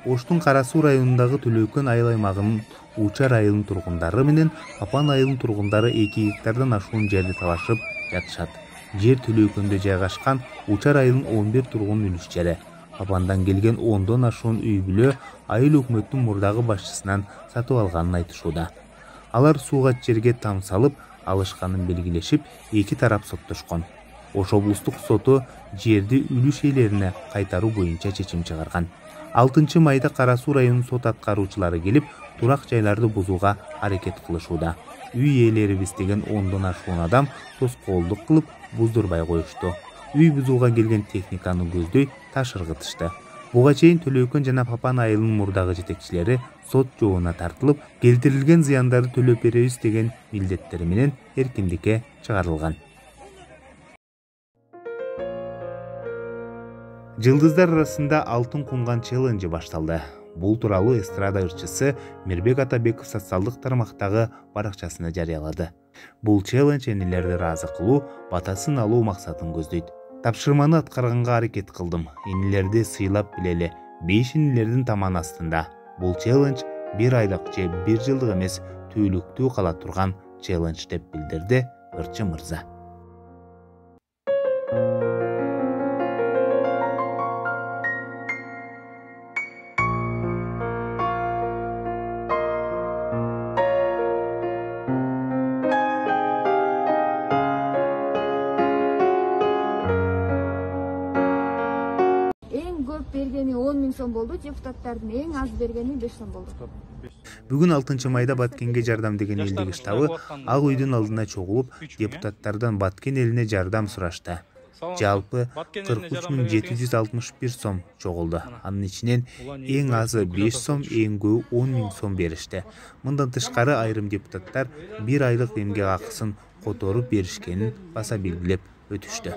Оштун Кара Суу районундагы Төлөкөн айыл аймагынын Учар айылынын тургундары менен Папан айылынын тургундары 2 гектардан ашуун жерди талашып жатышат. Жер Төлөкөндө жайгашкан Учар айылынын 11 тургунун үлүш жери. Папандан келген 10дон ашуун үй бүлө айыл өкмөттүн мурдагы башчысынан сатып алганын айтышууда. Алар сууга жерге там салып алышканын белгилешип, 2 тарап соттошкон. Ош облустук соту жерди үлүш ээлерине кайтаруу боюнча чечим чыгарган. 6 майда Кара Суу районунун сот аткаруучулары келип, турак жайларды бузууга аракет кылышууда. Үй ээлерибиз деген 10дон ашуун адам тоскоолдук кылып, буздурбай коюшту. Үй бузууга келген техниканы көздөй таш ыргытышты. Буга чейин Төлөкөн жана Папан айылынын мурдагы жетекчилери сот жообуна тартылып, келтирилген зыяндарды төлөп беребиз деген милдеттери менен эркиндикке чыгарылган. Жылдыздар арасында алтын кумган челленджи башталды. Бул тууралуу эстрада ырчысы Мирбек Атабеков социалдык тармактагы баракчасына жарыялады. Бул челлендж энелерди ыраазы кылуу, батасын алуу максатын көздөйт. Тапшырманы аткарганга аракет кылдым. Энелерди сыйлап билели. 5 энелердин таман астында. Бул челлендж 1 айлык же 1 жылдык эмес, түйлүктүү кала турган челлендж деп билдирди ырчы мырза. Бергени 10 000 сом болду, депутаттардын эң аз бергени 5 сом болду. Бүгүн 6 майда Баткенге жардам деген элдик штабы Ак үйдүн алдына чогулуп, депутаттардан Баткен элине жардам сурашты. Жалпы 43.761 сом чогулду. Анын ичинен эң азы 5 сом, эң көбү 10 000 сом беришти. Мындан тышкары айрым депутаттар 1 айлык эмгек акысын которуп беришкенин баса белгилеп өтүштү.